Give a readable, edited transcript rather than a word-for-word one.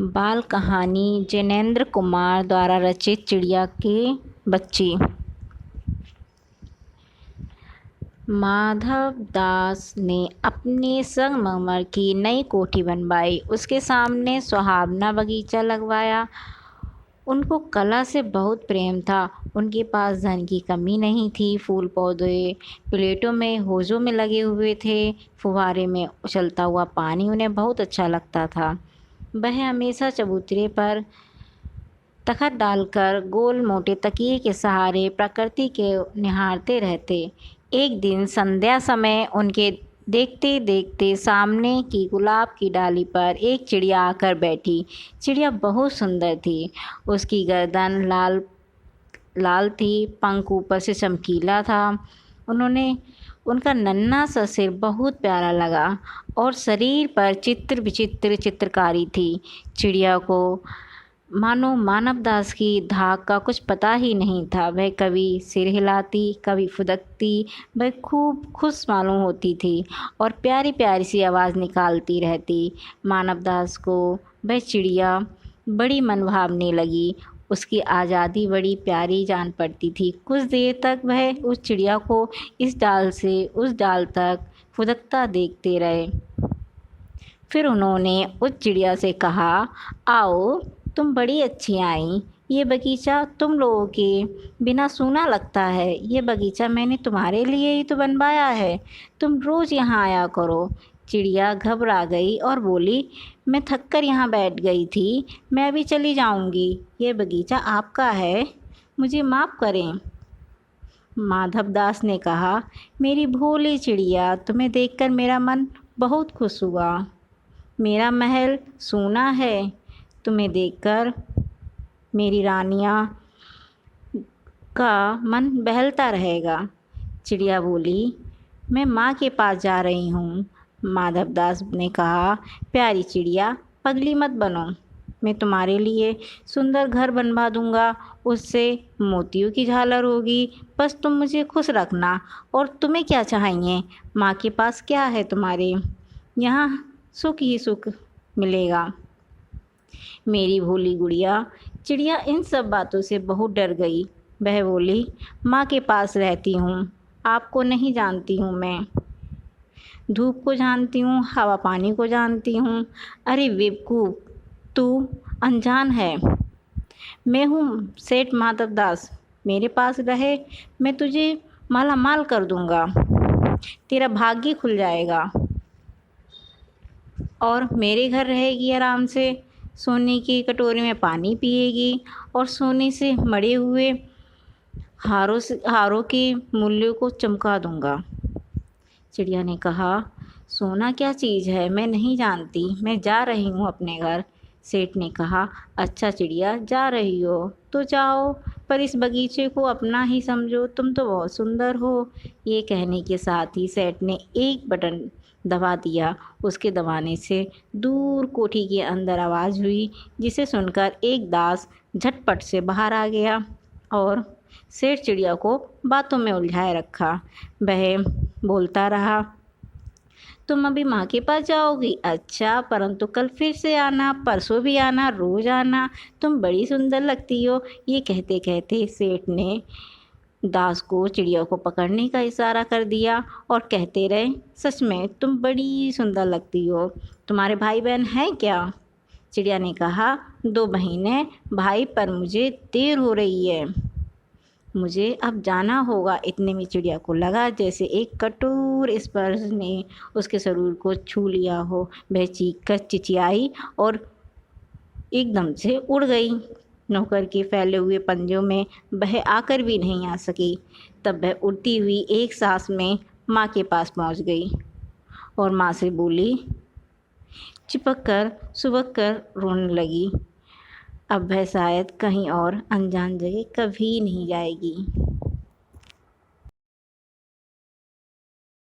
बाल कहानी जैनेंद्र कुमार द्वारा रचित चिड़िया के बच्चे। माधव दास ने अपने संगमरमर की नई कोठी बनवाई। उसके सामने सुहावना बगीचा लगवाया। उनको कला से बहुत प्रेम था। उनके पास धन की कमी नहीं थी। फूल पौधे प्लेटों में होजों में लगे हुए थे। फुहारे में उछलता हुआ पानी उन्हें बहुत अच्छा लगता था। वह हमेशा चबूतरे पर तखत डालकर गोल मोटे तकिए के सहारे प्रकृति के निहारते रहते। एक दिन संध्या समय उनके देखते देखते सामने की गुलाब की डाली पर एक चिड़िया आकर बैठी। चिड़िया बहुत सुंदर थी। उसकी गर्दन लाल लाल थी, पंख ऊपर से चमकीला था। उनका नन्हा सा सिर बहुत प्यारा लगा और शरीर पर चित्र विचित्र चित्रकारी थी। चिड़िया को मानो मानव दास की धाक का कुछ पता ही नहीं था। वह कभी सिर हिलाती, कभी फुदकती। वह खूब खुश मालूम होती थी और प्यारी प्यारी सी आवाज़ निकालती रहती। मानव दास को वह चिड़िया बड़ी मनभावने लगी। उसकी आज़ादी बड़ी प्यारी जान पड़ती थी। कुछ देर तक वह उस चिड़िया को इस डाल से उस डाल तक फुदकता देखते रहे। फिर उन्होंने उस चिड़िया से कहा, आओ, तुम बड़ी अच्छी आई। ये बगीचा तुम लोगों के बिना सूना लगता है। ये बगीचा मैंने तुम्हारे लिए ही तो बनवाया है। तुम रोज़ यहाँ आया करो। चिड़िया घबरा गई और बोली, मैं थक कर यहाँ बैठ गई थी। मैं अभी चली जाऊँगी। ये बगीचा आपका है, मुझे माफ़ करें। माधव दास ने कहा, मेरी भोली चिड़िया, तुम्हें देखकर मेरा मन बहुत खुश हुआ। मेरा महल सूना है, तुम्हें देखकर मेरी रानियाँ का मन बहलता रहेगा। चिड़िया बोली, मैं माँ के पास जा रही हूँ। माधव दास ने कहा, प्यारी चिड़िया, पगली मत बनो। मैं तुम्हारे लिए सुंदर घर बनवा दूँगा। उससे मोतियों की झालर होगी। बस तुम मुझे खुश रखना। और तुम्हें क्या चाहिए? माँ के पास क्या है तुम्हारे? यहाँ सुख ही सुख मिलेगा। मेरी भोली गुड़िया। चिड़िया इन सब बातों से बहुत डर गई। वह बोली, माँ के पास रहती हूँ, आपको नहीं जानती हूँ। मैं धूप को जानती हूँ, हवा पानी को जानती हूँ। अरे बेवकूफ़, तू अनजान है। मैं हूँ सेठ माधव दास। मेरे पास रहे, मैं तुझे माला माल कर दूँगा। तेरा भाग्य खुल जाएगा और मेरे घर रहेगी आराम से। सोने की कटोरी में पानी पिएगी और सोने से मढ़े हुए हारों के मूल्यों को चमका दूँगा। चिड़िया ने कहा, सोना क्या चीज़ है, मैं नहीं जानती। मैं जा रही हूँ अपने घर। सेठ ने कहा, अच्छा चिड़िया, जा रही हो तो जाओ, पर इस बगीचे को अपना ही समझो। तुम तो बहुत सुंदर हो। ये कहने के साथ ही सेठ ने एक बटन दबा दिया। उसके दबाने से दूर कोठी के अंदर आवाज़ हुई, जिसे सुनकर एक दास झटपट से बाहर आ गया और सेठ चिड़िया को बातों में उलझाए रखा। वह बोलता रहा, तुम अभी माँ के पास जाओगी? अच्छा, परंतु कल फिर से आना, परसों भी आना, रोज़ आना। तुम बड़ी सुंदर लगती हो। ये कहते कहते सेठ ने दास को चिड़िया को पकड़ने का इशारा कर दिया और कहते रहे, सच में तुम बड़ी सुंदर लगती हो। तुम्हारे भाई बहन हैं क्या? चिड़िया ने कहा, 2 बहनें, भाई, पर मुझे देर हो रही है। मुझे अब जाना होगा। इतने में चिड़िया को लगा जैसे एक कठोर स्पर्श ने उसके शरीर को छू लिया हो। वह चीख कर चिचियाई और एकदम से उड़ गई। नौकर के फैले हुए पंजों में वह आकर भी नहीं आ सकी। तब वह उड़ती हुई एक सांस में माँ के पास पहुँच गई और माँ से बोली, चिपक कर सुबक कर रोने लगी। अब वह शायद कहीं और अनजान जगह कभी नहीं जाएगी।